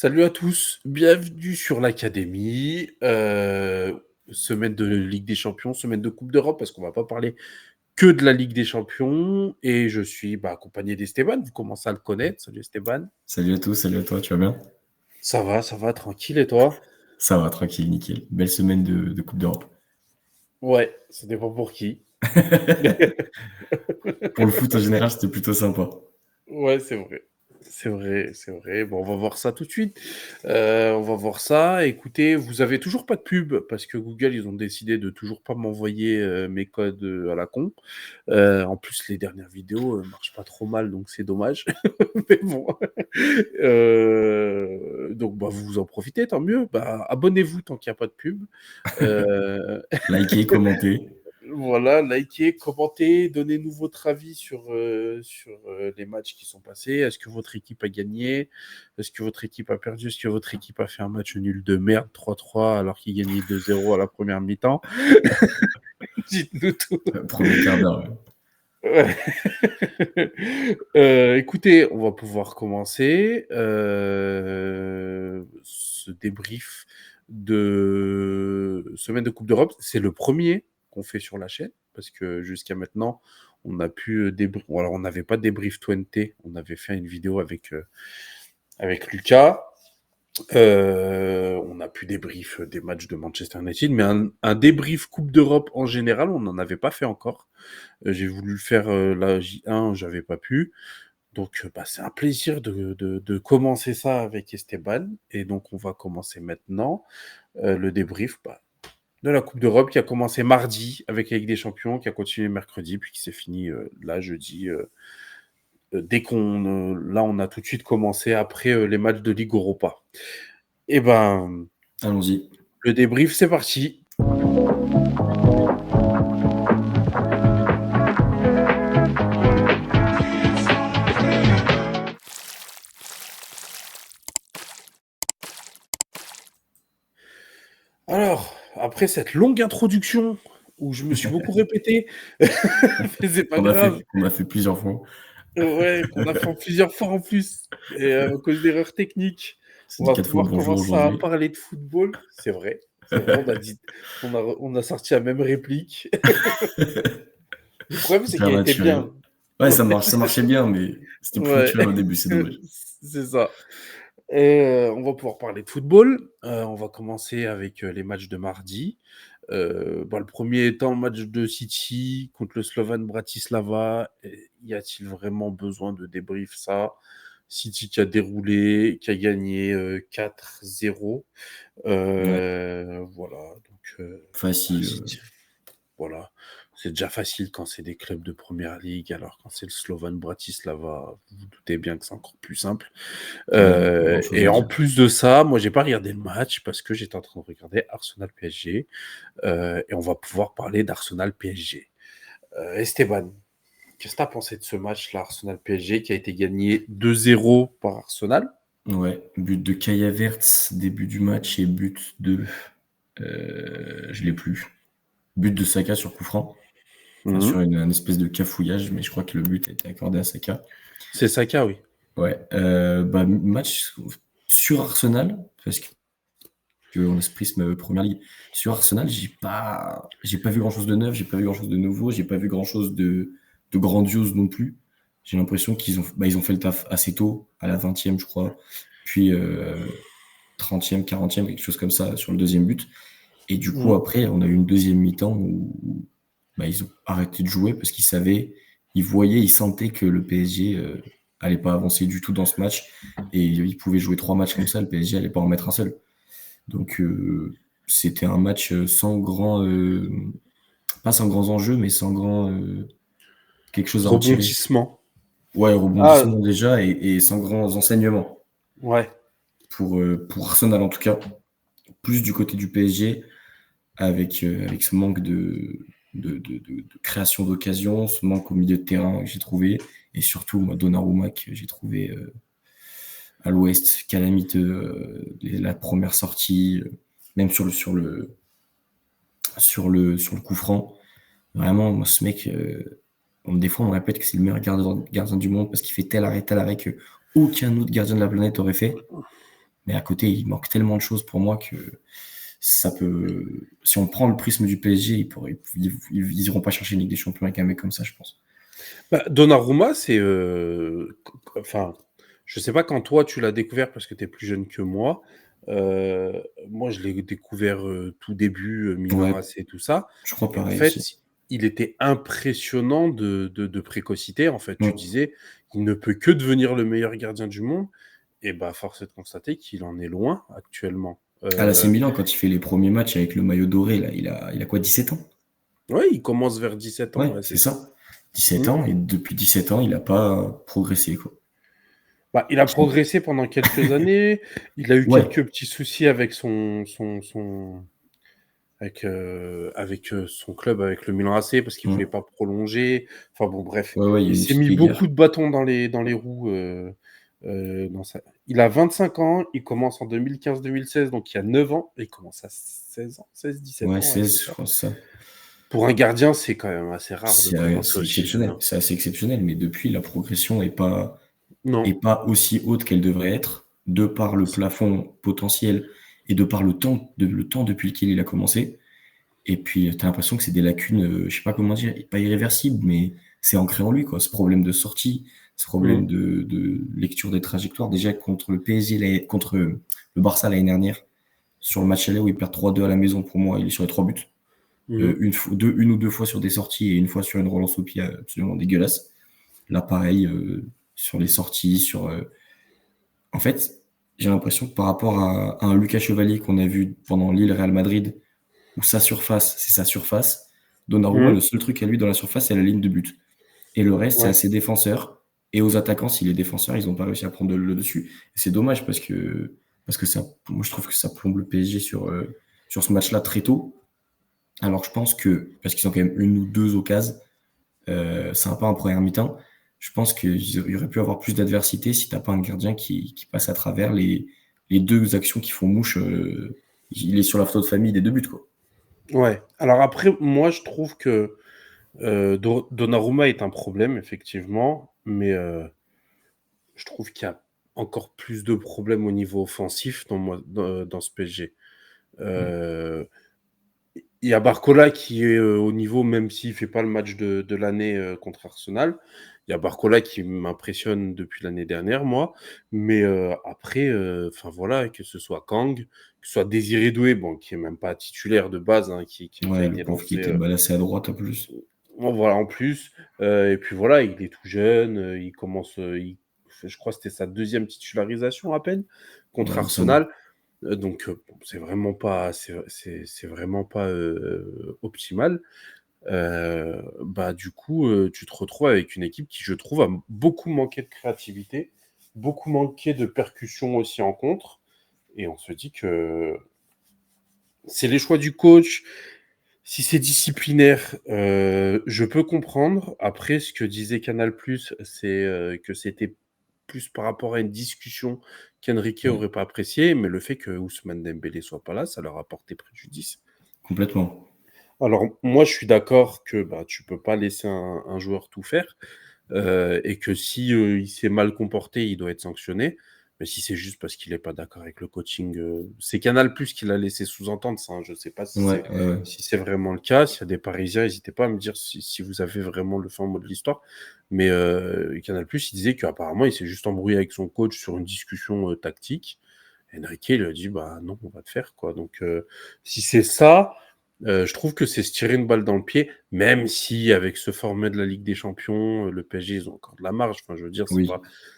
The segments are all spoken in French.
Salut à tous, bienvenue sur l'Académie. Semaine de Ligue des Champions, semaine de Coupe d'Europe, parce qu'on va pas parler que de la Ligue des Champions. Et je suis accompagné d'Esteban, vous commencez à le connaître. Salut Esteban. Salut à tous, salut à toi, tu vas bien? Ça va, tranquille, et toi? Ça va, tranquille, nickel. Belle semaine de Coupe d'Europe. Ouais, ça dépend pour qui. Pour le foot en général, c'était plutôt sympa. Ouais, c'est vrai. C'est vrai, c'est vrai. Bon, on va voir ça tout de suite. On va voir ça. Écoutez, vous avez toujours pas de pub parce que Google, ils ont décidé de toujours pas m'envoyer mes codes à la con. En plus, les dernières vidéos marchent pas trop mal, donc c'est dommage. Mais bon. Donc, vous en profitez, tant mieux. Abonnez-vous tant qu'il n'y a pas de pub. Euh, Likez, commentez. Voilà, likez, commentez, donnez-nous votre avis sur les matchs qui sont passés. Est-ce que votre équipe a gagné? Est-ce que votre équipe a perdu? Est-ce que votre équipe a fait un match nul de merde 3-3 alors qu'il gagnait 2-0 à la première mi-temps? Dites-nous tout. Premier quart d'heure. Ouais. Écoutez, on va pouvoir commencer ce débrief de semaine de Coupe d'Europe. C'est le premier qu'on fait sur la chaîne parce que jusqu'à maintenant, on a pu débrief. Alors, on n'avait pas de débrief 20, on avait fait une vidéo avec Lucas. On a pu débrief des matchs de Manchester United, mais un débrief Coupe d'Europe en général, on n'en avait pas fait encore. J'ai voulu le faire la J1, j'avais pas pu. Donc, c'est un plaisir de commencer ça avec Esteban. Et donc, on va commencer maintenant le débrief de la Coupe d'Europe qui a commencé mardi avec la Ligue des Champions, qui a continué mercredi, puis qui s'est fini là jeudi. Là, on a tout de suite commencé après les matchs de Ligue Europa. Et Allons-y. le débrief, c'est parti. Alors, après cette longue introduction où je me suis beaucoup répété, mais c'est pas grave. On a fait plusieurs fois. Ouais, qu'on a fait plusieurs fois en plus, et à cause d'erreurs techniques. C'est On dit va 4 fois pouvoir bonjour commencer à aujourd'hui. parler de football. C'est vrai, on a sorti la même réplique. Le problème, C'est c'est hyper qu'elle était naturel. bien. Ouais, Ouais, ça marchait bien, mais c'était plus ouais, naturel au début, c'est dommage. c'est ça. Et on va pouvoir parler de football. On va commencer avec les matchs de mardi. Le premier étant le match de City contre le Slovan Bratislava. Y a-t-il vraiment besoin de débrief ça? City qui a déroulé, qui a gagné 4-0. Ouais, Voilà, donc facile. City, voilà. C'est déjà facile quand c'est des clubs de première ligue, alors quand c'est le Slovan Bratislava, vous vous doutez bien que c'est encore plus simple. Ouais, il n'y a pas grand-chose Et à en dire. plus de ça, moi, j'ai pas regardé le match parce que j'étais en train de regarder Arsenal PSG. Et on va pouvoir parler d'Arsenal PSG. Esteban, qu'est-ce que tu as pensé de ce match-là, Arsenal PSG, qui a été gagné 2-0 par Arsenal? Ouais, but de Kai Havertz, début du match, et but de... je l'ai plus. But de Saka sur coup franc. Enfin, sur Mhm. une espèce de cafouillage, mais je crois que le but a été accordé à Saka. C'est Saka, oui. Ouais, match sur Arsenal, parce qu'on a ce prisme Première Ligue. Sur Arsenal, j'ai pas vu grand-chose de neuf, j'ai pas vu grand-chose de nouveau, j'ai pas vu grand-chose de grandiose non plus. J'ai l'impression ils ont fait le taf assez tôt, à la 20e, je crois, puis 30e, 40e, quelque chose comme ça, sur le deuxième but. Et du coup, Mhm. après, on a eu une deuxième mi-temps où ils ont arrêté de jouer parce ils voyaient, ils sentaient que le PSG allait pas avancer du tout dans ce match et ils pouvaient jouer 3 matchs comme ça, le PSG allait pas en mettre un seul. Donc c'était un match pas sans grands enjeux, mais sans quelque chose à en tirer. Rebondissement. Ouais, Ah, rebondissement déjà et sans grands enseignements ouais. pour Arsenal en tout cas, plus du côté du PSG avec ce manque de création d'occasion, ce manque au milieu de terrain que j'ai trouvé, et surtout moi, Donnarumma que j'ai trouvé à l'ouest, calamiteux, la première sortie, même sur le coup franc. Vraiment, moi, ce mec, des fois, on répète que c'est le meilleur gardien du monde parce qu'il fait tel arrêt que aucun autre gardien de la planète aurait fait. Mais à côté, il manque tellement de choses pour moi que ça peut. Si on prend le prisme du PSG, ils iront pas chercher une Ligue des Champions avec un mec comme ça, je pense. Bah, Donnarumma, c'est. Enfin, je sais pas quand toi tu l'as découvert parce que tu es plus jeune que moi. Moi, je l'ai découvert tout début, Milan Ouais, AC, tout ça. je crois Et en pareil fait, aussi. il était impressionnant de précocité. En fait, tu Mm. disais, il ne peut que devenir le meilleur gardien du monde. Et bah, force est de constater qu'il en est loin actuellement. À l'AC Milan, quand il fait les premiers matchs avec le maillot doré, là, il a quoi, 17 ans? Ouais, il commence vers 17 ans, Ouais, ouais, c'est c'est ça. ça. 17 Mm. ans, et depuis 17 ans, il n'a pas progressé, quoi. Bah, il a progressé pendant quelques années. Il a eu Ouais, quelques petits soucis avec son club, avec le Milan AC, parce qu'il voulait mm. pas prolonger. Enfin bon, bref, Ouais, ouais, il y a il eu une s'est petite mis beaucoup guéguerre. de bâtons dans les roues. Il a 25 ans, il commence en 2015-2016, donc il y a 9 ans, et il commence à 16 ans, 16-17 Ouais, ans, ouais, 16, c'est je ça. crois, c'est ça. Pour un gardien, c'est quand même assez rare de commencer C'est aussi jeune, exceptionnel. hein. C'est assez exceptionnel, mais depuis, la progression Non. est pas aussi haute qu'elle devrait être, de par le plafond potentiel et de par le temps depuis lequel il a commencé. Et puis, tu as l'impression que c'est des lacunes, je sais pas comment dire, pas irréversibles, mais c'est ancré en lui, quoi. Ce problème de sortie, ce Mm. problème de lecture des trajectoires. Déjà, contre le PSG, contre le Barça l'année dernière, sur le match aller où il perd 3-2 à la maison, pour moi, il est sur les 3 buts. Mm. Une ou deux fois sur des sorties et une fois sur une relance au pied absolument dégueulasse. Là, pareil, sur les sorties, en fait, j'ai l'impression que par rapport à un Lucas Chevalier qu'on a vu pendant Lille-Real Madrid, où sa surface, c'est sa surface, Donnarumma, Mm. le seul truc à lui dans la surface, c'est la ligne de but. Et le reste, c'est à Ouais. ses défenseurs. Et aux attaquants, si les défenseurs, ils n'ont pas réussi à prendre le dessus. Et c'est dommage parce que ça, moi, je trouve que ça plombe le PSG sur ce match-là très tôt. Alors, je pense que, parce qu'ils ont quand même une ou deux occasions, sympa en première mi-temps, je pense qu'il y aurait pu avoir plus d'adversité si t'as pas un gardien qui passe à travers les deux actions qui font mouche. Il est sur la photo de famille des deux buts, quoi. Ouais. Alors après, moi, je trouve que Donnarumma est un problème, effectivement, mais je trouve qu'il y a encore plus de problèmes au niveau offensif dans ce PSG. Mm. Euh, Il y a Barcola qui est au niveau, même s'il fait pas le match de l'année contre Arsenal. Il y a Barcola qui m'impressionne depuis l'année dernière, moi. Mais après, enfin voilà, que ce soit Kang, que ce soit Désiré Doué, bon, qui est même pas titulaire de base, hein, qui a Ouais, le été pauvre qui lancé. était balancé à droite en plus. Bon, voilà, en plus. Et puis voilà, il est tout jeune. Il commence. Je crois que c'était sa deuxième titularisation à peine Ouais, contre il me semble. Arsenal. Donc, bon, c'est vraiment pas optimal. Bah, du coup, tu te retrouves avec une équipe qui, je trouve, a beaucoup manqué de créativité, beaucoup manqué de percussion aussi en contre. Et on se dit que c'est les choix du coach. Si c'est disciplinaire, je peux comprendre. Après, ce que disait Canal+, c'est que c'était plus par rapport à une discussion qu'Enrique Ouais, aurait pas apprécié, mais le fait que Ousmane Dembélé soit pas là, ça leur a porté préjudice. complètement. Alors moi, je suis d'accord que bah, tu peux pas laisser un joueur tout faire, et que si il s'est mal comporté, il doit être sanctionné. Mais si c'est juste parce qu'il est pas d'accord avec le coaching, c'est Canal+ qui l'a laissé sous-entendre ça, hein. Je sais pas Ouais, ouais, ouais. si c'est vraiment le cas. S'il y a des Parisiens, n'hésitez pas à me dire si vous avez vraiment le fin mot de l'histoire. Mais Canal+, il disait qu'apparemment, il s'est juste embrouillé avec son coach sur une discussion tactique. Enrique lui a dit bah non, on va te faire quoi. Donc si c'est ça, je trouve que c'est se tirer une balle dans le pied, même si avec ce format de la Ligue des Champions, le PSG ils ont encore de la marge. Enfin, je veux dire, Oui.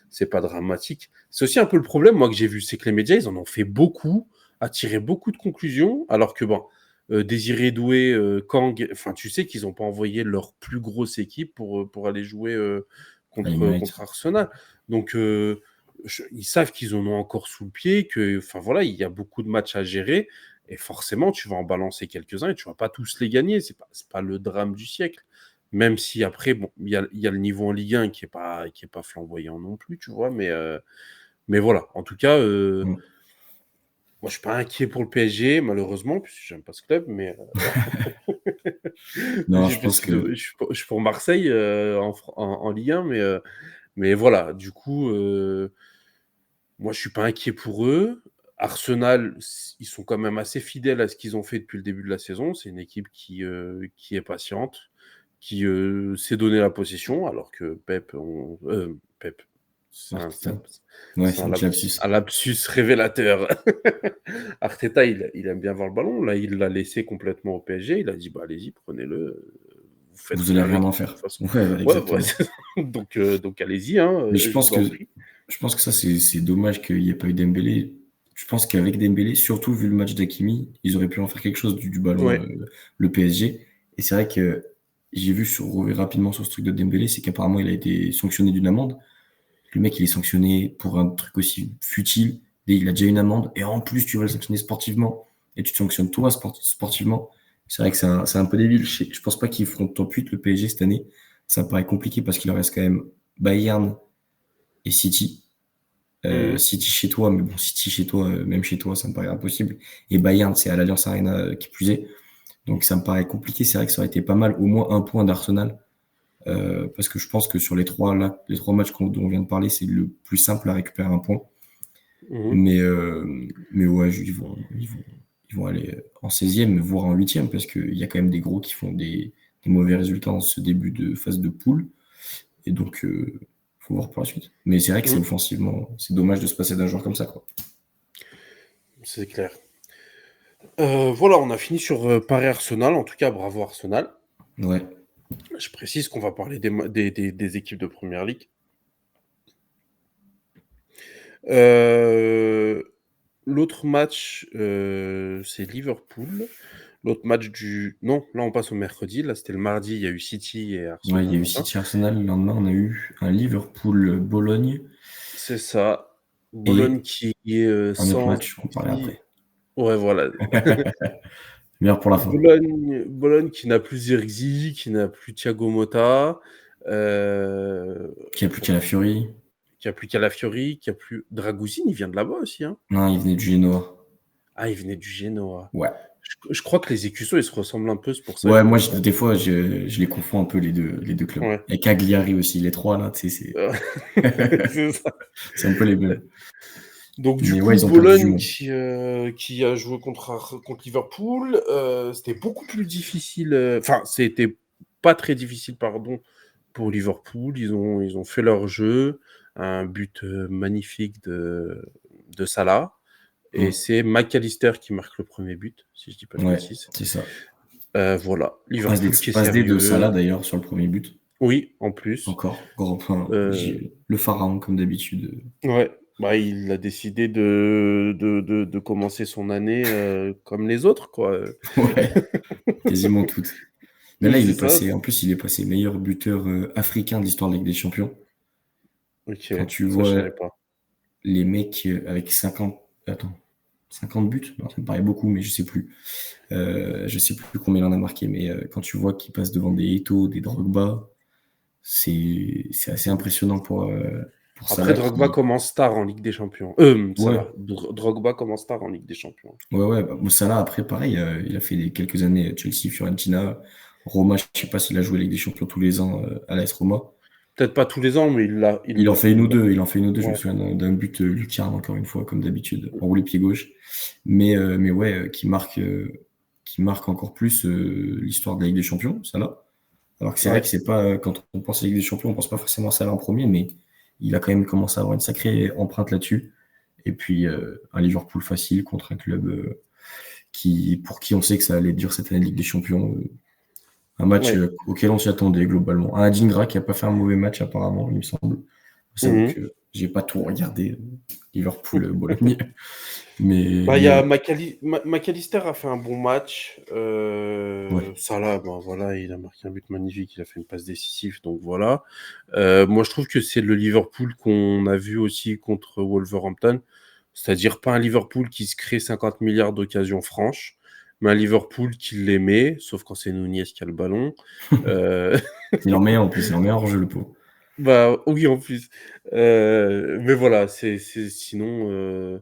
c'est pas dramatique. C'est aussi un peu le problème, moi que j'ai vu, c'est que les médias ils en ont fait beaucoup, à tirer beaucoup de conclusions, alors que bon. Désiré Doué, Kang, enfin tu sais qu'ils n'ont pas envoyé leur plus grosse équipe pour aller jouer Ah, il contre mérite. Arsenal. Donc ils savent qu'ils en ont encore sous le pied, que, enfin voilà, il y a beaucoup de matchs à gérer, et forcément, tu vas en balancer quelques-uns et tu vas pas tous les gagner. C'est pas le drame du siècle. Même si après, bon, il y a le niveau en Ligue 1 qui est pas flamboyant non plus, tu vois, mais voilà. En tout cas, Mm. moi, je suis pas inquiet pour le PSG, malheureusement, puisque j'aime pas ce club, Non, je pense je suis pour Marseille en Ligue 1, mais voilà. Du coup, moi, je suis pas inquiet pour eux. Arsenal, ils sont quand même assez fidèles à ce qu'ils ont fait depuis le début de la saison. C'est une équipe qui est patiente, qui s'est donné la possession, alors que Pep, c'est un, Arteta. c'est un- Ouais, c'est c'est un petit lapsus. un lapsus révélateur. Arteta, il aime bien voir le ballon. Là, il l'a laissé complètement au PSG. Il a dit, bah, allez-y, prenez-le. Vous faites Vous allez rien rien avec, en de toute faire. façon. Ouais, ouais, Ouais, exactement. donc allez-y, hein, Mais je vous en prie. je pense que ça, c'est dommage qu'il n'y ait pas eu Dembélé. Je pense qu'avec Dembélé, surtout vu le match d'Hakimi, ils auraient pu en faire quelque chose du ballon, Ouais. le PSG. Et c'est vrai que j'ai vu rapidement sur ce truc de Dembélé, c'est qu'apparemment, il a été sanctionné d'une amende. Le mec, il est sanctionné pour un truc aussi futile. Et il a déjà une amende. Et en plus, tu vas le sanctionner sportivement. Et tu te sanctionnes toi sportivement. C'est vrai que c'est un peu débile. Je pense pas qu'ils feront top 8 le PSG cette année. Ça me paraît compliqué parce qu'il leur reste quand même Bayern et City. Mhm. City chez toi, mais bon, City chez toi, même chez toi, ça me paraît impossible. Et Bayern, c'est à l'Allianz Arena qui plus est. Donc ça me paraît compliqué. C'est vrai que ça aurait été pas mal, au moins un point d'Arsenal. Parce que je pense que sur les trois matchs dont on vient de parler, c'est le plus simple à récupérer un point. Mhm. Mais ouais, ils vont aller en 16e, voire en 8e, parce qu'il y a quand même des gros qui font des mauvais résultats dans ce début de phase de poule. Et donc, faut voir pour la suite. Mais c'est vrai que c'est Mhm. offensivement, c'est dommage de se passer d'un joueur comme ça, quoi. C'est clair. Voilà, on a fini sur Paris Arsenal. En tout cas, bravo Arsenal. Ouais, Je précise qu'on va parler des équipes de Première Ligue. Euh, L'autre match, c'est Liverpool. L'autre match du... Non, là on passe au mercredi. Là c'était le mardi, il y a eu City et ouais, il y Arsenal a eu matin. City Arsenal. Le lendemain, on a eu un Liverpool-Bologne. C'est ça. Bologne Et qui est un autre sans match, on parlait City. après. Ouais, voilà. Meilleur pour la fin. Bologne qui n'a plus Zirkzee, qui n'a plus Thiago Motta, euh, Qui a plus qu'à la Fury. qui a plus Calafiori, qui a plus Dragousine, il vient de là-bas aussi. Hein. Non, il venait du Genoa. Ah, il venait du Genoa. Ouais. Je crois que les écussons, ils se ressemblent un peu, c'est pour ça Ouais, moi, que. des fois, je les confonds un peu, les deux clubs. Ouais. Et Cagliari aussi, les trois, là, tu sais, Euh, c'est ça. c'est un peu les mêmes. Donc du Mais ouais, coup, ils ont perdu du Bologne monde. qui a joué contre Liverpool, c'était beaucoup plus difficile. Enfin, c'était pas très difficile, pardon, pour Liverpool. Ils ont fait leur jeu, un but magnifique de Salah. Et Mm. c'est McAllister qui marque le premier but, si je dis pas de Ouais, bêtises. c'est ça. Voilà, Liverpool qui est Passe D de Salah, sérieux. d'ailleurs, sur le premier but. Oui, en plus. Encore, grand point. Euh, Le pharaon, comme d'habitude. ouais, bah, il a décidé de commencer son année comme les autres, quoi. Ouais, quasiment toutes. Mais là, il C'est est ça. passé, en plus, il est passé meilleur buteur africain de l'histoire de la Ligue des Champions. Ok, Quand tu ça je vois savais pas. les mecs avec 50, attends, 50 buts, non, ça me paraît beaucoup, mais je sais plus. Je sais plus combien il en a marqué, mais quand tu vois qu'il passe devant des Eto'o, des Drogba, c'est assez impressionnant pour Après, Salah Drogba qui. commence tard en Ligue des Champions. Ça Ouais, là. Drogba commence tard en Ligue des Champions. ouais. Bah, Salah, après, pareil, il a fait quelques années Chelsea, Fiorentina, Roma, je sais pas s'il a joué la Ligue des Champions tous les ans à l'AS Roma. Peut-être pas tous les ans, mais Il en fait une ou deux, je me Ouais. souviens d'un but lucarne, encore une fois, comme d'habitude, enroulé pied gauche. Mais ouais, qui marque encore plus l'histoire de la Ligue des Champions, Salah. Alors que c'est vrai Ouais. que c'est pas, quand on pense à la Ligue des Champions, on pense pas forcément à Salah en premier, mais il a quand même commencé à avoir une sacrée empreinte là-dessus. Et puis, un Liverpool facile contre un club pour qui on sait que ça allait être dur cette année de Ligue des Champions. Un match Ouais. auquel on s'y attendait globalement. Un Adingra qui a pas fait un mauvais match apparemment, il me semble. J'avoue Mhm. que j'ai pas tout regardé, Liverpool, Bologne. Mais, Bah, il mais y a ouais, McAllister a fait un bon match. ouais. Salah, ben voilà, il a marqué un but magnifique, il a fait une passe décisive, donc voilà. Moi, je trouve que c'est le Liverpool qu'on a vu aussi contre Wolverhampton, c'est-à-dire pas un Liverpool qui se crée 50 milliards d'occasions franches, mais un Liverpool qui les met, sauf quand c'est Nunez qui a le ballon. Euh, Il en met en plus, il en met hors jeu le pot. Bah oui, en plus. Mais voilà, sinon.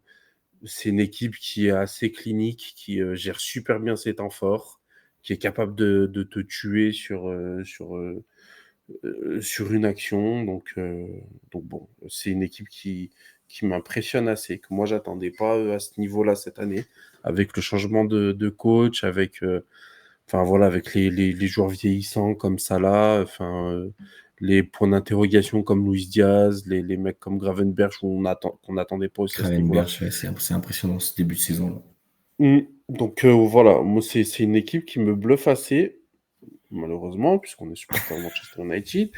C'est une équipe qui est assez clinique, qui gère super bien ses temps forts, qui est capable de te tuer sur une action. Donc bon, c'est une équipe qui m'impressionne assez, que moi j'attendais pas à ce niveau-là cette année, avec le changement de coach, avec enfin voilà, avec les joueurs vieillissants comme Salah, les points d'interrogation comme Luis Diaz, les mecs comme Gravenberch qu'on n'attendait pas aussi à ce niveau-là. Gravenberch, ouais, c'est impressionnant ce début de saison. Donc voilà, moi c'est une équipe qui me bluffe assez, malheureusement, puisqu'on est supporter de Manchester United,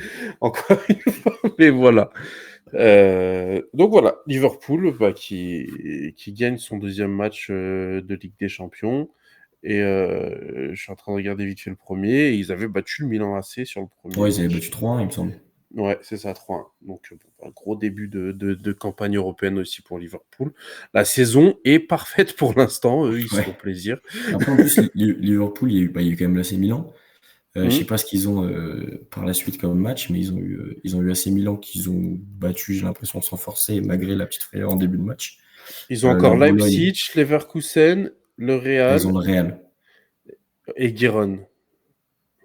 encore une fois, mais voilà. Donc voilà, Liverpool qui gagne son deuxième match de Ligue des Champions. Et je suis en train de regarder vite fait le premier. Et ils avaient battu le Milan AC sur le premier Ouais, ils avaient match. battu 3-1, il me semble. Ouais, c'est ça, 3-1. Donc, un gros début de campagne européenne aussi pour Liverpool. La saison est parfaite pour l'instant. Eux, ils se Ouais. font plaisir. Après, en plus, Liverpool, il y a eu quand même l'AC Milan. Je sais Mmh. pas ce qu'ils ont par la suite comme match, mais ils ont eu AC Milan qu'ils ont battu, j'ai l'impression, sans forcer, malgré la petite frayeur en début de match. Ils ont La encore Bologne, Leipzig, Leverkusen, le ils ont Real le Real. et Girona.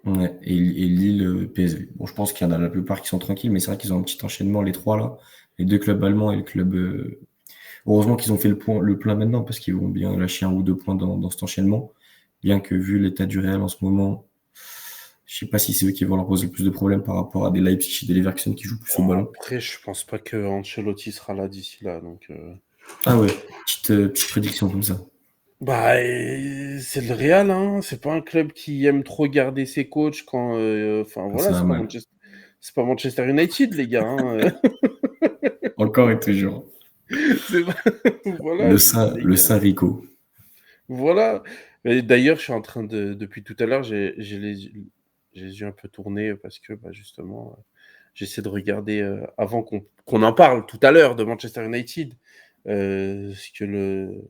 Ouais, et Lille, PSV. Bon, je pense qu'il y en a la plupart qui sont tranquilles, mais c'est vrai qu'ils ont un petit enchaînement, les trois là. Les deux clubs allemands et le club. Heureusement qu'ils ont fait le plein maintenant, parce qu'ils vont bien lâcher 1 ou 2 points dans cet enchaînement. Bien que vu l'état du Real en ce moment, je sais pas si c'est eux qui vont leur poser le plus de problèmes par rapport à des Leipzig et des Leverkusen qui jouent plus au Oh, ballon. après, je pense pas que Ancelotti sera là d'ici là. Donc, Ah ouais, petite prédiction comme ça. bah, c'est le Real, hein. C'est pas un club qui aime trop garder ses coachs quand. Enfin Ah, c'est voilà, normal. C'est pas Manchester United, les gars, hein. Encore et toujours. C'est pas- Voilà, les Le gars. Saint Rico. Voilà. Et d'ailleurs, je suis en train depuis tout à l'heure, j'ai les yeux un peu tournés parce que, bah, justement, j'essaie de regarder avant qu'on en parle tout à l'heure de Manchester United, ce que le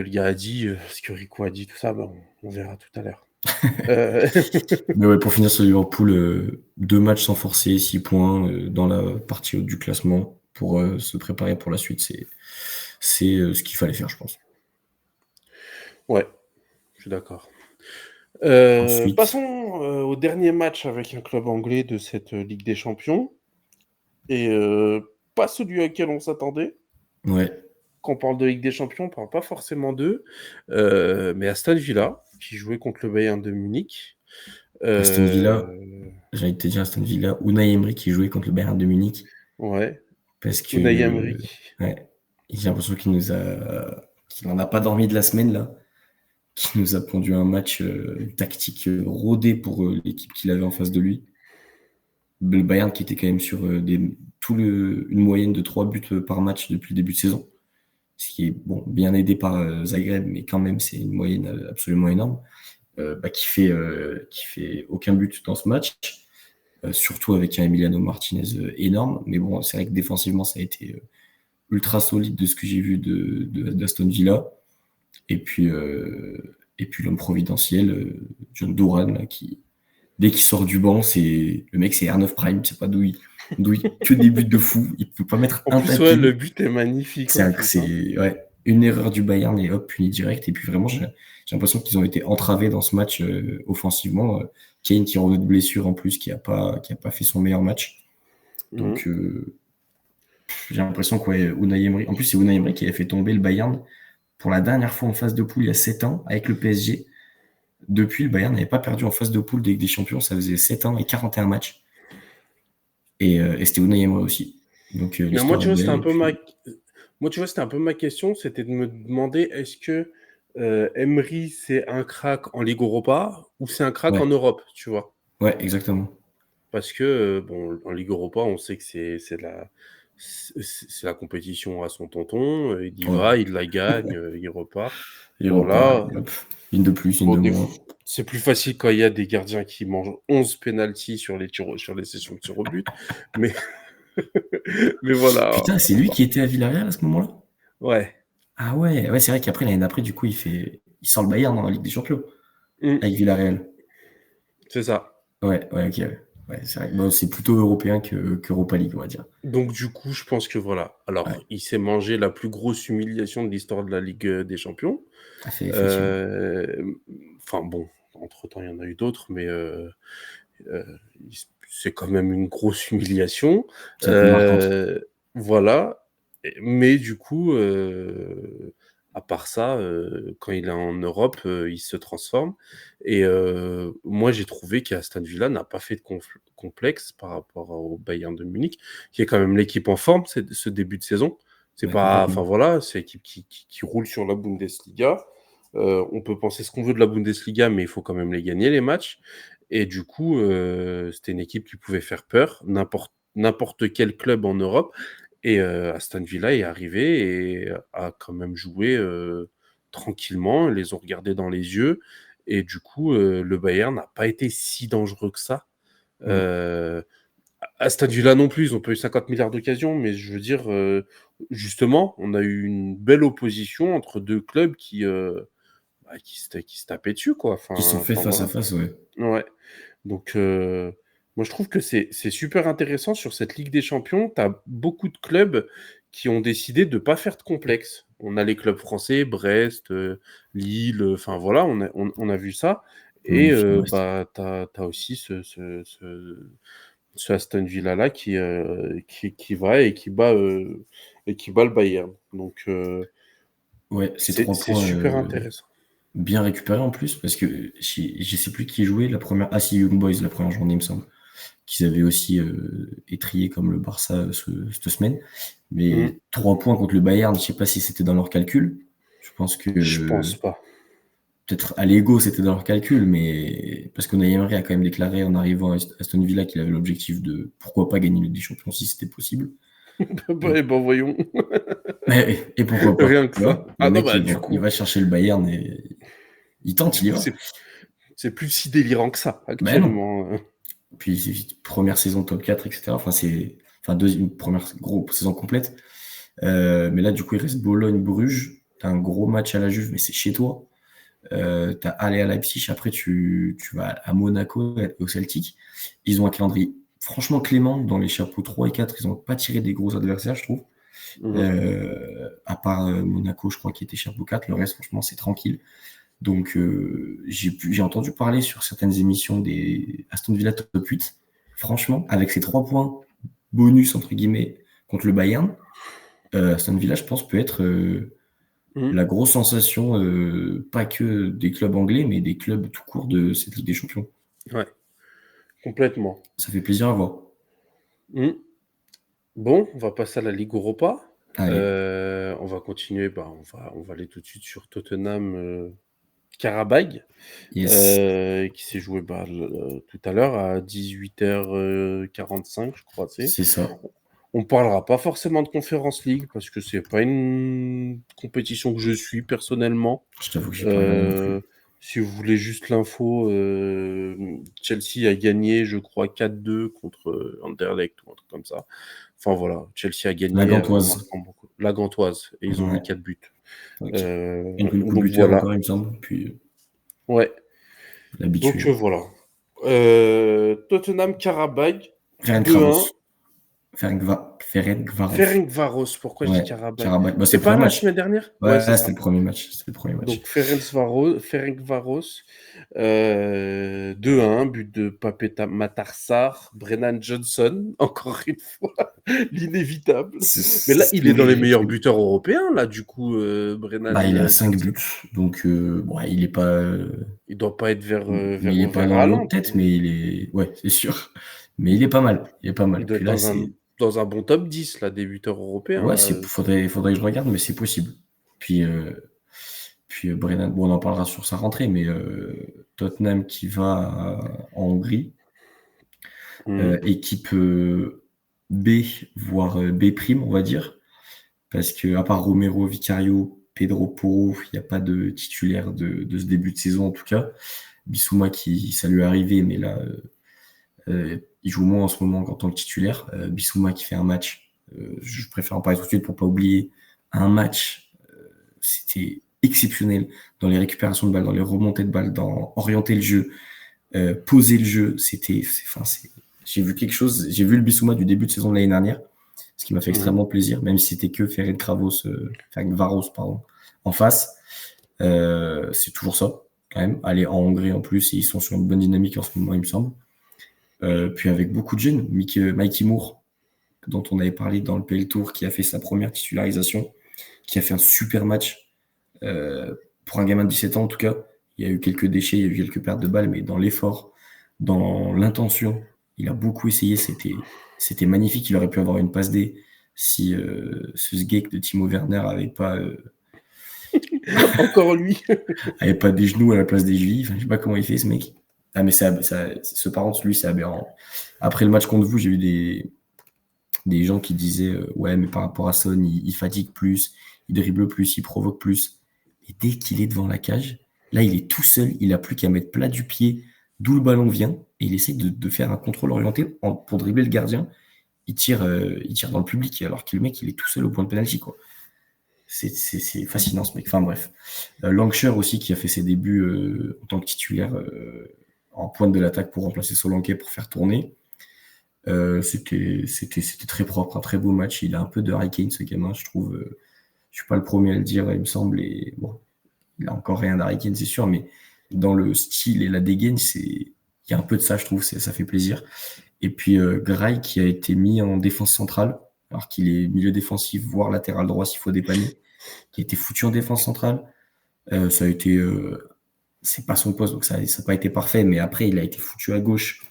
gars a dit, ce que Rico a dit, tout ça, bah, on verra tout à l'heure. Euh, Mais ouais, pour finir sur Liverpool, 2 matchs sans forcer, 6 points dans la partie haute du classement pour se préparer pour la suite. C'est ce qu'il fallait faire, je pense. ouais, je suis d'accord. Ensuite, Passons au dernier match avec un club anglais de cette Ligue des Champions. Et pas celui auquel on s'attendait. ouais, Quand on parle de Ligue des Champions, on ne parle pas forcément d'eux. Mais Aston Villa, qui jouait contre le Bayern de Munich. Aston Villa, Euh, j'allais te dire Aston Villa, Unai Emery qui jouait contre le Bayern de Munich, ouais, parce Unai que Emery. ouais, j'ai l'impression qu'il n'en a pas dormi de la semaine là, qu'il nous a pondu un match tactique rodé pour l'équipe qu'il avait en face de lui. Le Bayern qui était quand même sur une moyenne de 3 buts par match depuis le début de saison, ce qui est bon, bien aidé par Zagreb, mais quand même c'est une moyenne absolument énorme, qui fait aucun but dans ce match, surtout avec un Emiliano Martinez énorme, mais bon, c'est vrai que défensivement ça a été ultra solide de ce que j'ai vu d'Aston Villa, et puis l'homme providentiel, John Duran, là, dès qu'il sort du banc, le mec, c'est R9 Prime, c'est pas que des buts de fou, il peut pas mettre En un plus, ouais, le taquet. but est magnifique en plus, hein. Ouais, une erreur du Bayern et hop, puni direct. Et puis vraiment, j'ai l'impression qu'ils ont été entravés dans ce match offensivement. Kane qui revenait de blessure en plus, qui a pas fait son meilleur match. Mhm. Donc j'ai l'impression que ouais, Unai Emery, en plus c'est Unai Emery qui avait fait tomber le Bayern pour la dernière fois en phase de poule il y a 7 ans avec le PSG. Depuis, le Bayern n'avait pas perdu en phase de poule des Champions, ça faisait 7 ans et 41 matchs. Et c'était Unai Emery aussi. Donc Mais moi, l'histoire tu est vois, c'était belle. un Et peu puis, moi, tu vois, c'était un peu ma question, c'était de me demander est-ce que Emery, c'est un crack en Ligue Europa ou c'est un crack en ouais, Europe, tu vois? ouais, exactement. Parce que, bon, en Ligue Europa, on sait que c'est la compétition à son tonton, il y Ouais. va, il la gagne, il repart. Il Bon repart, là, et hop, une de plus, une bon de des moins. f c'est plus facile quand il y a des gardiens qui mangent 11 pénaltys sur les sessions de tirs au but, mais mais voilà, Putain, c'est lui qui était à Villarreal à ce moment-là? ouais. Ah ouais, ouais, c'est vrai qu'après, l'année d'après, du coup, il sort le Bayern dans la Ligue des Champions Mmh, avec Villarreal. c'est ça. Ouais, ouais, ok, ouais. Ouais, c'est vrai. Bon, c'est plutôt européen qu'Europa League, on va dire. Donc du coup, je pense que voilà. Alors, Ouais, il s'est mangé la plus grosse humiliation de l'histoire de la Ligue, des Champions. effectivement. Hem, enfin bon, entre-temps, il y en a eu d'autres, mais Heu, c'est quand même une grosse humiliation. C'est la plus marquante. Voilà. Mais du coup, à part ça, quand il est en Europe, il se transforme. Et moi, j'ai trouvé qu'Aston Villa n'a pas fait de complexe par rapport au Bayern de Munich, qui est quand même l'équipe en forme ce début de saison. C'est Ouais, pas, complètement. enfin voilà, c'est l'équipe qui roule sur la Bundesliga. On peut penser ce qu'on veut de la Bundesliga, mais il faut quand même les gagner les matchs. Et du coup, c'était une équipe qui pouvait faire peur, n'importe quel club en Europe. Et Aston Villa est arrivé et a quand même joué tranquillement. Ils les ont regardés dans les yeux. Et du coup, le Bayern n'a pas été si dangereux que ça. Mm. Euh, Aston Villa non plus, ils ont pas eu 50 milliards d'occasions, mais je veux dire, justement, on a eu une belle opposition entre deux clubs qui se tapaient dessus, quoi. Qui sont faits Enfin face à voilà. face, ouais. Ouais. Donc, moi, je trouve que c'est super intéressant sur cette Ligue des Champions. Tu as beaucoup de clubs qui ont décidé de ne pas faire de complexe. On a les clubs français, Brest, Lille, enfin voilà, on a vu ça. Et Magnifique, Brest. bah, tu as aussi ce Aston Villa-là qui va et qui bat le Bayern. Donc, Ouais, ces 3 c'est points super intéressant. bien récupérés en plus, parce que je sais plus qui jouait la première. Ah, si, Young Boys, la première journée, il me semble. Qu'ils avaient aussi étrié comme le Barça cette semaine. Mm. Mais 3 points contre le Bayern, je sais pas si c'était dans leur calcul. Je pense que Je pense pas. peut-être à l'ego, c'était dans leur calcul, mais parce qu'on Emery a quand même déclaré en arrivant à Aston Villa qu'il avait l'objectif de pourquoi pas gagner Ligue des Champions si c'était possible. Bah, eh ben, voyons. Et pourquoi pas, Rien que tu ça. vois? Le Ah non, mec, bah du il coup, va chercher le Bayern et il tente, du il y coup va. c'est plus si délirant que ça Ben non. actuellement. Puis première saison top 4, etc. Enfin, une première grosse saison complète. Mais là, du coup, il reste Bologne-Bruges. T'as un gros match à la Juve, mais c'est chez toi. T'as aller à Leipzig, après tu vas à Monaco et au Celtic. Ils ont un calendrier franchement clément dans les chapeaux 3 et 4. Ils n'ont pas tiré des gros adversaires, je trouve. Mhm. À part Monaco, je crois, qui était chapeau 4. Le reste, franchement, c'est tranquille. Donc, j'ai entendu parler sur certaines émissions des Aston Villa top 8. Franchement, avec ces 3 points bonus, entre guillemets, contre le Bayern, Aston Villa, je pense, peut être Mhm. la grosse sensation, pas que des clubs anglais, mais des clubs tout court de cette Ligue des Champions. Ouais, complètement. Ça fait plaisir à voir. Mhm. Bon, on va passer à la Ligue Europa. Allez, On va continuer. Bah, on va aller tout de suite sur Tottenham Karabag, yes, qui s'est joué bah, tout à l'heure à 18h45, je crois. c'est ça. On parlera pas forcément de Conference League parce que c'est pas une compétition que je suis personnellement. Je t'avoue que j'ai pas regardé non Euh, plus. Si vous voulez juste l'info, Chelsea a gagné, je crois, 4-2 contre Anderlecht ou un truc comme ça. Enfin voilà, Chelsea a La gagné en Gantoise. marquant beaucoup. La Gantoise, et ils ont mis Ouais, 4 buts. ok. Une coup de Donc buteur voilà. encore, il me semble. Puis Ouais. Donc l'habitué. voilà. Tottenham Karabag Ferenc 2-1. Kravos. Ferencvaros. Ferencvaros, pourquoi je dis Ouais, Karabag? Karabakh. Bah, c'est C'était le pas premier la match. semaine dernière? Ouais, c'est Ouais, c'était ça. le premier match. C'était le premier match. Donc Ferencvaros, 2-1, but de Papeta Matarsar, Brennan Johnson, encore une fois, l'inévitable. Mais là, il est dans les meilleurs C'était. buteurs européens, là, du coup, Bah, Brennan il est à 5 Johnson. buts. Donc, bon, il est pas. Il doit pas être Mais il est pas vers dans le haut de Haaland. tête, mais il est. Ouais, c'est sûr. Mais il est pas mal. Il est pas Il mal. doit Puis être là, c'est. dans un bon top 10, là, des buteurs européens, Ouais, là. faudrait que je regarde, mais c'est possible. Puis, Brennan, bon, on en parlera sur sa rentrée, mais Tottenham qui va en Hongrie, Mhm. équipe B, voire B prime, on va dire, parce que à part Romero, Vicario, Pedro Porro, il n'y a pas de titulaire de ce début de saison en tout cas. Bissouma qui ça lui est arrivé, mais là il joue moins en ce moment qu'en tant que titulaire. Bissouma qui fait un match, je préfère en parler tout de suite pour pas oublier un match, c'était exceptionnel dans les récupérations de balles, dans les remontées de balles, dans orienter le jeu, poser le jeu. J'ai vu quelque chose, j'ai vu le Bissouma du début de saison de l'année dernière, ce qui m'a fait Mhm. extrêmement plaisir, même si c'était que Ferenc Varos, pardon, en face. C'est toujours ça, quand même. Aller en Hongrie en plus, et ils sont sur une bonne dynamique en ce moment, il me semble. Puis avec beaucoup de jeunes, Mikey Moore, dont on avait parlé dans le PL Tour, qui a fait sa première titularisation, qui a fait un super match. Pour un gamin de 17 ans, en tout cas, il y a eu quelques déchets, il y a eu quelques pertes de balles, mais dans l'effort, dans l'intention, il a beaucoup essayé. C'était magnifique. Il aurait pu avoir une passe D si ce sgeg de Timo Werner Encore lui. avait pas des genoux à la place des chevilles. Enfin, je sais pas comment il fait, ce mec. Ah, mais ce par contre, lui, c'est aberrant. Après le match contre vous, j'ai eu des gens qui disaient ouais, mais par rapport à Son, il fatigue plus, il dribble plus, il provoque plus. Et dès qu'il est devant la cage, là, il est tout seul, il a plus qu'à mettre plat du pied d'où le ballon vient, et il essaie de faire un contrôle orienté pour dribbler le gardien. Il tire dans le public, alors que le mec, il est tout seul au point de pénalty, quoi. C'est fascinant, ce mec. Enfin, bref. Lancashire aussi, qui a fait ses débuts en tant que titulaire en pointe de l'attaque pour remplacer Solanke pour faire tourner. C'était très propre, un très beau match. Il a un peu de Harry Kane, ce gamin, je trouve. Je suis pas le premier à le dire, il me semble. Et bon, il a encore rien d'Harry Kane, c'est sûr, mais dans le style et la dégaine, il y a un peu de ça, je trouve. Ça fait plaisir. Et puis Gray qui a été mis en défense centrale, alors qu'il est milieu défensif, voire latéral droit s'il faut dépanner, qui a été foutu en défense centrale. Ça a été, c'est pas son poste, donc ça n'a pas été parfait, mais après il a été foutu à gauche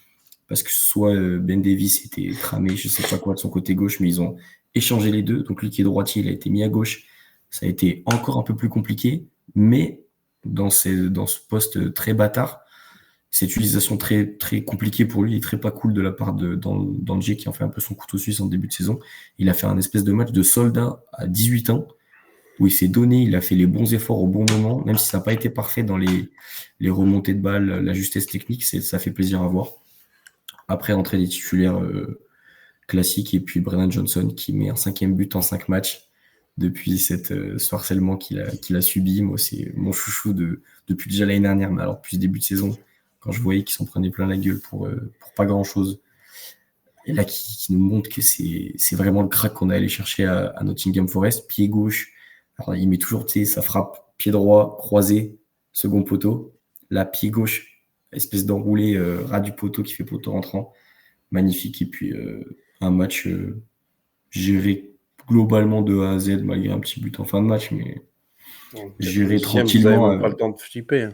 parce que soit Ben Davis était cramé, je sais pas quoi de son côté gauche, mais ils ont échangé les deux. Donc lui qui est droitier, il a été mis à gauche. Ça a été encore un peu plus compliqué, mais dans ce poste très bâtard, cette utilisation très, très compliquée pour lui et très pas cool de la part d'Angers qui en fait un peu son couteau suisse en début de saison. Il a fait un espèce de match de soldat à 18 ans où il s'est donné, il a fait les bons efforts au bon moment, même si ça n'a pas été parfait dans les remontées de balles, la justesse technique, ça fait plaisir à voir. Après, entrée des titulaires classiques et puis Brennan Johnson qui met un 5e but en 5 matchs depuis ce harcèlement qu'il a subi. Moi, c'est mon chouchou depuis déjà l'année dernière, mais alors depuis le début de saison, quand je voyais qu'il s'en prenait plein la gueule pour pas grand-chose. Et là, qui nous montre que c'est vraiment le crack qu'on a allé chercher à Nottingham Forest. Pied gauche, alors, il met toujours sa frappe, pied droit, croisé, second poteau. Là, pied gauche, espèce d'enroulé ras du poteau qui fait poteau rentrant. Magnifique. Et puis, un match géré globalement de A à Z, malgré un petit but en fin de match, mais géré tranquillement. Vous n'avez même pas le temps de flipper. Hein.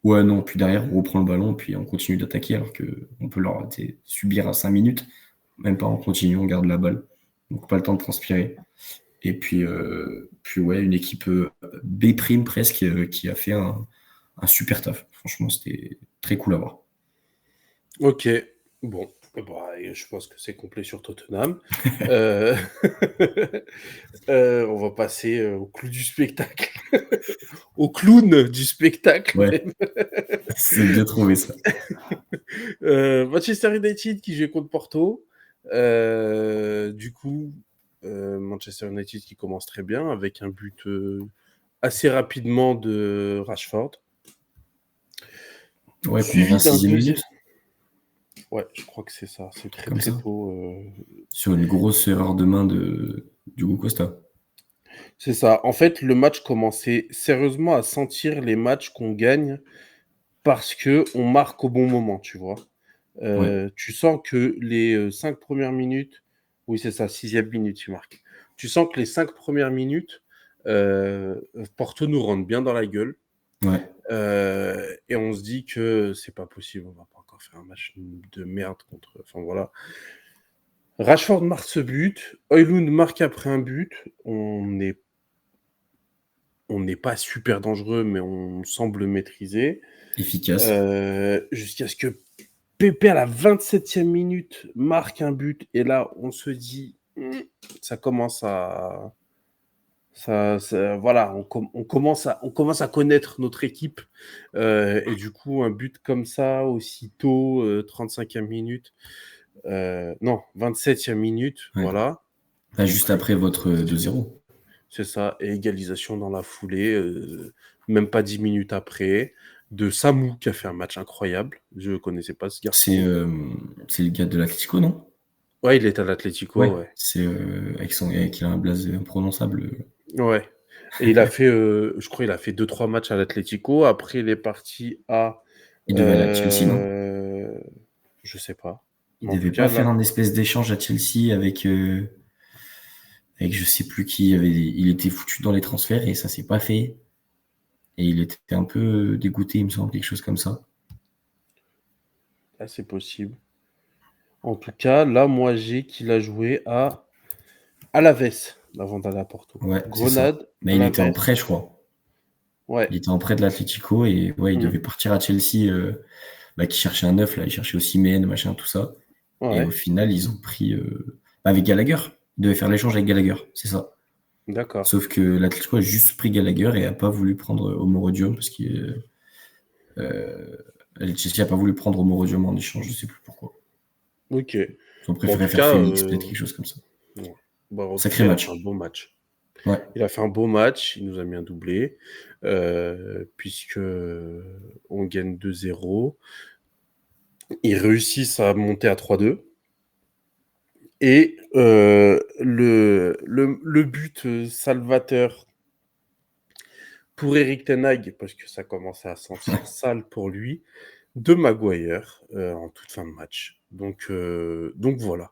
Ouais, non, puis derrière, on reprend le ballon, puis on continue d'attaquer, alors qu'on peut leur subir à 5 minutes. Même pas, on continue, on garde la balle. Donc, pas le temps de transpirer. Et puis ouais, une équipe B' presque qui a fait un super taf. Franchement, c'était très cool à voir. Ok, bon. Bah, je pense que c'est complet sur Tottenham. On va passer au clou du spectacle. Au clown du spectacle. Ouais, c'est bien trouvé ça. Manchester United qui joue contre Porto. Du coup, Manchester United qui commence très bien avec un but assez rapidement de Rashford. Ouais, suivi d'un 6e minute. Ouais, je crois que c'est ça. C'est très très tôt. Sur une grosse erreur de main de Diogo Costa. C'est ça. En fait, le match commençait sérieusement à sentir les matchs qu'on gagne parce que on marque au bon moment, tu vois. Ouais. Tu sens que les 5 premières minutes, oui c'est ça, 6e minute, tu marques. Tu sens que les 5 premières minutes, Porto nous rentre bien dans la gueule. Ouais. Et on se dit que c'est pas possible, on va pas encore faire un match de merde contre. Enfin voilà. Rashford marque ce but, Højlund marque après un but. On n'est pas super dangereux, mais on semble maîtriser. Efficace. Jusqu'à ce que Pepe, à la 27e minute, marque un but. Et là, on se dit, ça commence à... voilà, on commence à connaître notre équipe. Et du coup, un but comme ça, aussitôt, 35e minute. Non, 27e minute, ouais. Voilà. Bah, juste après votre 2-0. C'est ça, et égalisation dans la foulée, même pas 10 minutes après, de Samu qui a fait un match incroyable. Je ne connaissais pas ce garçon. C'est le gars de l'Atlético, non? Ouais, il est à l'Atlético, ouais. C'est avec il a un blaze imprononçable. Ouais. Et il a fait, je crois, il a fait 2-3 matchs à l'Atlético. Après, il est parti à. Il devait aller à Chelsea, non? Je sais pas. Il En tout devait cas, pas faire là, un espèce d'échange à Chelsea avec je sais plus qui. Il était foutu dans les transferts et ça s'est pas fait. Et il était un peu dégoûté, il me semble, quelque chose comme ça. c'est possible. En tout cas, là, moi, j'ai qu'il a joué à Alavés avant d'aller à Porto. Ouais, c'est ça. Grenade, Mais il était en Alavés. prêt, je crois. Ouais. Il était en prêt de l'Atlético et ouais, il devait Mhm. partir à Chelsea, qui cherchait un neuf, là. Il cherchait aussi Osimhen, machin, tout ça. Et au Ouais. final, ils ont pris avec Gallagher. Ils devaient faire l'échange avec Gallagher, c'est ça. D'accord. Sauf que l'Atlético a juste pris Gallagher et a pas voulu prendre Omorodium parce que Chelsea a pas voulu prendre Omorodium en échange, je sais plus pourquoi. Ok. Ils ont Bon, en préféré tout faire cas, Félix, peut-être quelque chose comme ça. ouais. Bon, en tout Sacré cas, il a fait un match. beau match. Ouais. Il a fait un beau match, il nous a mis un doublé, puisque on gagne 2-0. Ils réussissent à monter à 3-2. Et le but salvateur pour Eric Ten Hag, parce que ça commençait à sentir sale pour lui, de Maguire en toute fin de match. Donc voilà.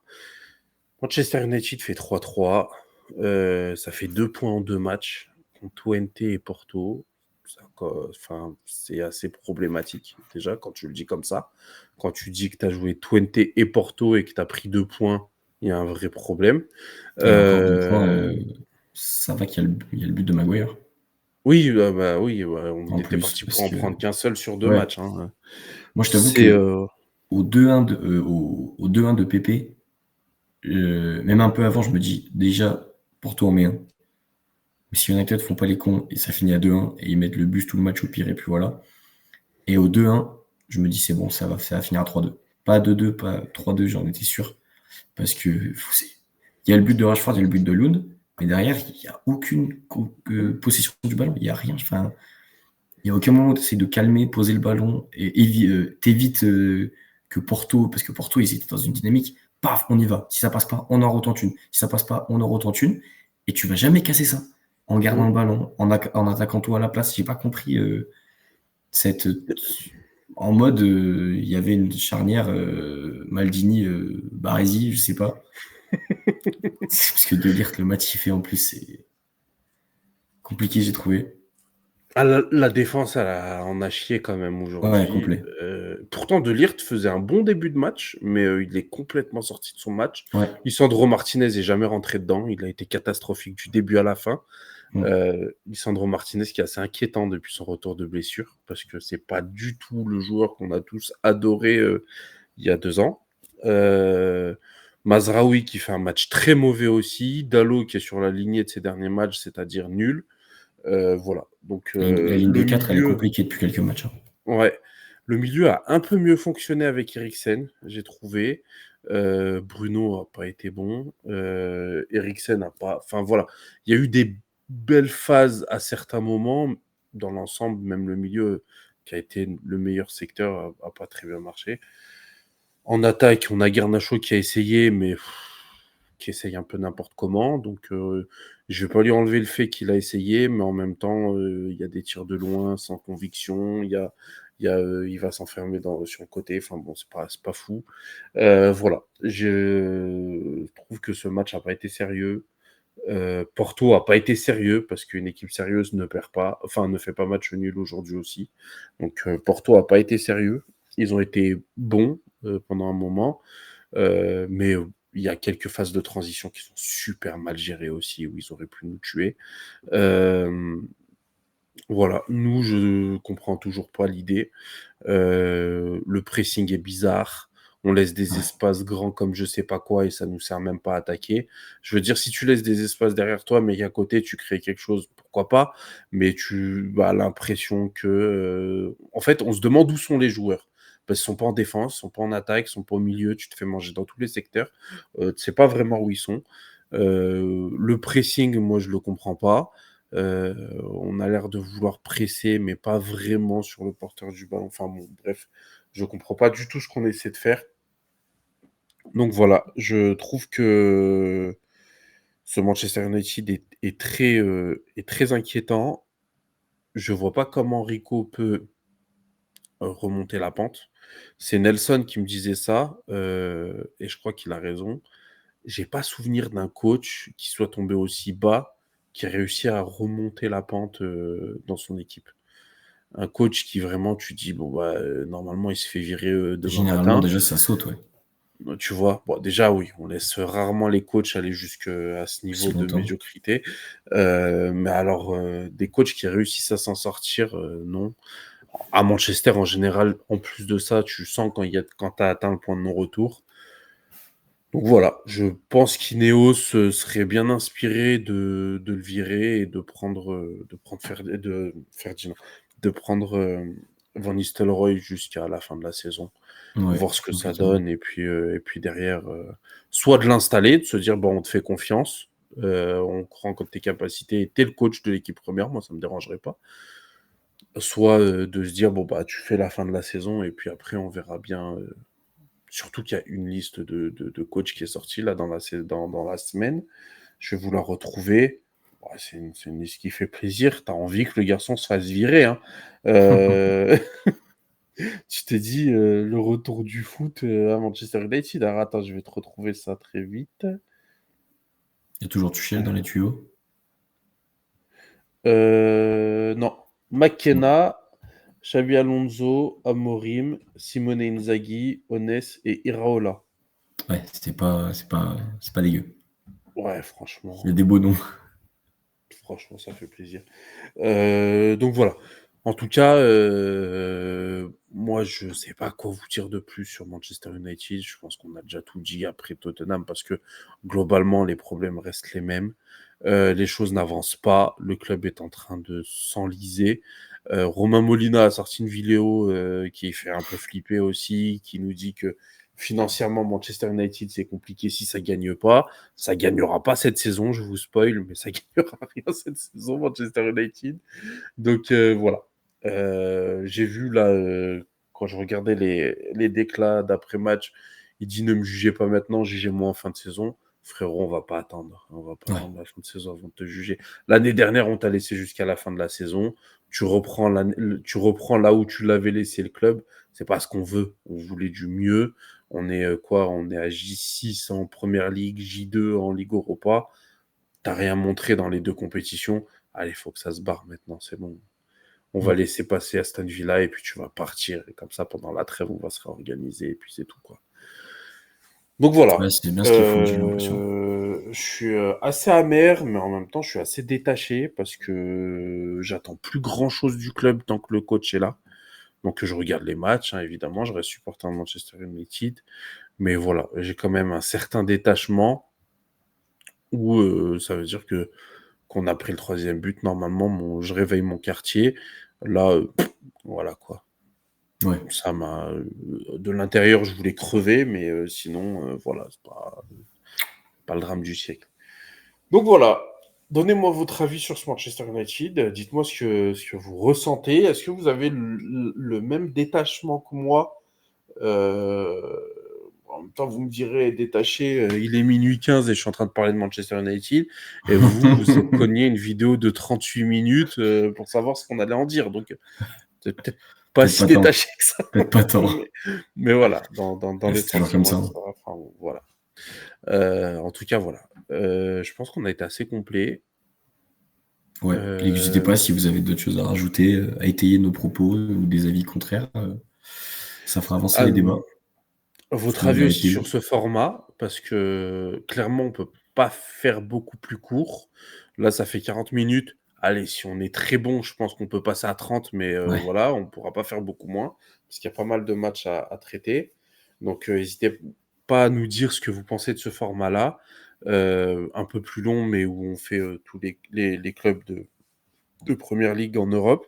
Manchester United fait 3-3. Ça fait 2 points en 2 matchs contre Twente et Porto. Enfin, c'est assez problématique déjà quand tu le dis comme ça. Quand tu dis que tu as joué Twente et Porto et que tu as pris 2 points, il y a un vrai problème. Et encore 2 points, Euh, ça va il y a le but de Maguire. oui, bah oui, ouais, on En était plus, parti pour parce en que prendre qu'un seul sur 2 ouais. matchs. Hein. Moi, je t'avoue C'est que au 2-1 au 2-1 de Pépé, même un peu avant, je me dis déjà, Porto en met un. Mais si United font pas les cons et ça finit à 2-1 et ils mettent le bus tout le match au pire et puis voilà. Et au 2-1, je me dis c'est bon, ça va finir à 3-2. Pas 2-2, pas 3-2, j'en étais sûr. Parce que il y a le but de Rashford, il y a le but de Lund, mais derrière, il n'y a aucune possession du ballon. Il n'y a rien. Enfin, il n'y a aucun moment où tu essaies de calmer, poser le ballon et t'évites que Porto, parce que Porto, ils étaient dans une dynamique, paf, on y va. Si ça passe pas, on en retente une. Si ça passe pas, on en retente une. Et tu vas jamais casser ça en gardant le ballon, en attaquant tout à la place. J'ai pas compris cette. En mode, il y avait une charnière Maldini, Baresi, je sais pas. Parce que De Ligt, le match qu'il fait en plus, c'est compliqué, j'ai trouvé. Ah, la défense, en a chié quand même Ouais, aujourd'hui. complet. Pourtant, De Ligt faisait un bon début de match, mais il est complètement sorti de son match. Ouais. Lisandro Martinez n'est jamais rentré dedans. Il a été catastrophique du début à la fin. Mm. Lisandro Martinez qui est assez inquiétant depuis son retour de blessure, parce que c'est pas du tout le joueur qu'on a tous adoré il y a 2 ans. Mazraoui qui fait un match très mauvais aussi. Dalot qui est sur la lignée de ses derniers matchs, c'est-à-dire nul. Voilà. Donc La ligne de le 4, elle est milieu, compliquée depuis quelques matchs, hein. ouais, le milieu a un peu mieux fonctionné avec Eriksen, j'ai trouvé. Bruno a pas été bon. Eriksen a pas. Enfin voilà, il y a eu des belles phases à certains moments. Dans l'ensemble, même le milieu qui a été le meilleur secteur a pas très bien marché. En attaque, on a Garnacho qui a essayé, mais qui essaye un peu n'importe comment. Donc, je vais pas lui enlever le fait qu'il a essayé, mais en même temps, il y a des tirs de loin sans conviction. Il va s'enfermer sur le côté. Enfin bon, c'est pas fou. Voilà. Je trouve que ce match n'a pas été sérieux. Porto a pas été sérieux parce qu'une équipe sérieuse ne perd pas, enfin ne fait pas match nul aujourd'hui aussi. Donc Porto a pas été sérieux. Ils ont été bons pendant un moment, mais il y a quelques phases de transition qui sont super mal gérées aussi, où ils auraient pu nous tuer. Euh, voilà, nous, je comprends toujours pas l'idée. Le pressing est bizarre. On laisse des Ouais. espaces grands comme je sais pas quoi et ça nous sert même pas à attaquer. Je veux dire, si tu laisses des espaces derrière toi, mais qu'à côté tu crées quelque chose, pourquoi pas. Mais tu as l'impression que, en fait, on se demande où sont les joueurs. Parce qu'ils sont pas en défense, ils sont pas en attaque, ils sont pas au milieu. Tu te fais manger dans tous les secteurs. Tu sais pas vraiment où ils sont. Le pressing, moi, je le comprends pas. On a l'air de vouloir presser, mais pas vraiment sur le porteur du ballon. Enfin bon, bref, je comprends pas du tout ce qu'on essaie de faire. Donc voilà, je trouve que ce Manchester United est très inquiétant. Je vois pas comment Rico peut remonter la pente. C'est Nelson qui me disait ça, et je crois qu'il a raison. J'ai pas souvenir d'un coach qui soit tombé aussi bas, qui a réussi à remonter la pente, dans son équipe. Un coach qui vraiment tu dis: «Bon, bah, normalement il se fait virer, demain Généralement, matin». déjà, ça saute, ouais. Tu vois? Bon, déjà oui, on laisse rarement les coachs aller jusqu'à ce Aussi niveau de longtemps. médiocrité, mais alors, des coachs qui réussissent à s'en sortir, non. À Manchester, en général, en plus de ça, tu sens quand tu as atteint le point de non-retour. Donc voilà, je pense qu'Ineos, serait bien inspiré de le virer et de Ferdinand, de prendre, Van Nistelrooy jusqu'à la fin de la saison. Ouais, Voir ce que ça complètement. donne et puis derrière, soit de l'installer, de se dire: «Bon, on te fait confiance, on croit en tes capacités et tu es le coach de l'équipe première», moi ça me dérangerait pas. Soit, de se dire: «Bon, bah, tu fais la fin de la saison et puis après on verra bien», surtout qu'il y a une liste de coachs qui est sortie là dans la semaine. Je vais vous la retrouver. Ouais, c'est une liste qui fait plaisir. Tu as envie que le garçon se fasse virer, hein. Heu, tu t'es dit, le retour du foot, à Manchester United. Alors attends, je vais te retrouver ça très vite. Il y a toujours Tuchel dans les tuyaux. Non. Non. McKenna, Xabi Alonso, Amorim, Simone Inzaghi, Ones et Iraola. Ouais, c'est pas dégueu. Ouais, Il y a franchement, des beaux noms. ça fait plaisir. Donc voilà. En tout cas, moi, je sais pas quoi vous dire de plus sur Manchester United. Je pense qu'on a déjà tout dit après Tottenham parce que globalement, les problèmes restent les mêmes. Les choses n'avancent pas. Le club est en train de s'enliser. Romain Molina a sorti une vidéo qui fait un peu flipper aussi, qui nous dit que financièrement, Manchester United, c'est compliqué si ça gagne pas. Ça gagnera pas cette saison, je vous spoil, mais ça gagnera rien cette saison, Manchester United. Donc voilà. J'ai vu là, quand je regardais les déclats d'après-match, il dit: «Ne me jugez pas maintenant, jugez-moi en fin de saison». Frérot, on va pas attendre. On va pas Ouais. attendre la fin de saison avant de te juger. L'année dernière, on t'a laissé jusqu'à la fin de la saison. Tu reprends là où tu l'avais laissé le club. C'est pas ce qu'on veut. On voulait du mieux. On est quoi? On est à J6 en première ligue, J2 en Ligue Europa. T'as rien montré dans les deux compétitions. Allez, faut que ça se barre maintenant, c'est bon. On va Mm. laisser passer Aston Villa et puis tu vas partir. Et comme ça, pendant la trêve, on va se réorganiser et puis c'est tout, quoi. Donc Ouais, voilà. c'est bien ce qu'il faut, j'ai l'impression. Je suis assez amer, mais en même temps, je suis assez détaché parce que j'attends plus grand chose du club tant que le coach est là. Donc je regarde les matchs, hein, évidemment, je reste supporter de Manchester United. Mais voilà, j'ai quand même un certain détachement où ça veut dire que qu'on a pris le troisième but. Normalement, je réveille mon quartier. Là, voilà quoi. Ouais. Ça m'a de l'intérieur, je voulais crever, mais sinon, voilà, c'est pas le drame du siècle. Donc voilà, donnez-moi votre avis sur ce Manchester United. Dites-moi ce que vous ressentez. Est-ce que vous avez le même détachement que moi? En même temps, vous me direz détaché, il est minuit 15 et je suis en train de parler de Manchester United. Et vous êtes cogné une vidéo de 38 minutes pour savoir ce qu'on allait en dire. Donc, c'est peut-être pas Peut-être si pas tant. détaché que ça. Peut-être pas tant. Mais voilà, dans Ouais, c'est toujours l'essentiel, comme moi, ça, ça hein. va. Enfin, voilà. En tout cas, voilà. Je pense qu'on a été assez complet. Ouais. Puis n'hésitez Euh, pas si vous avez d'autres choses à rajouter, à étayer nos propos ou des avis contraires. Ça fera avancer à- les débats. Parce Votre que la avis aussi sur vérité, ce format, parce que clairement, on peut pas faire beaucoup plus court. Là, ça fait 40 minutes. Allez, si on est très bon, je pense qu'on peut passer à 30, mais ouais. voilà, on pourra pas faire beaucoup moins, parce qu'il y a pas mal de matchs à traiter. Donc, n'hésitez pas à nous dire ce que vous pensez de ce format-là, un peu plus long, mais où on fait tous les clubs de Première Ligue en Europe.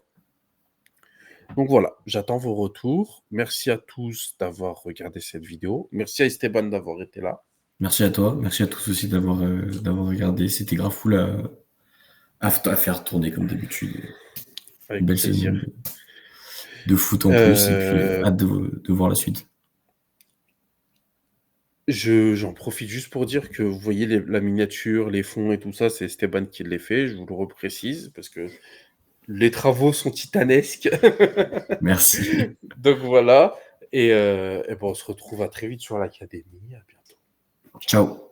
Donc voilà, j'attends vos retours. Merci à tous d'avoir regardé cette vidéo. Merci à Esteban d'avoir été là. Merci à toi. Merci à tous aussi d'avoir regardé. C'était grave cool à faire tourner comme d'habitude. Une Avec belle saison plaisir. de foot en plus. Et puis Euh, hâte de voir la suite. j'en profite juste pour dire que vous voyez la miniature, les fonds et tout ça, c'est Esteban qui les fait. Je vous le reprécise parce que Les travaux sont titanesques. Merci. Donc voilà. Et bon, on se retrouve à très vite sur l'académie. À bientôt. Ciao.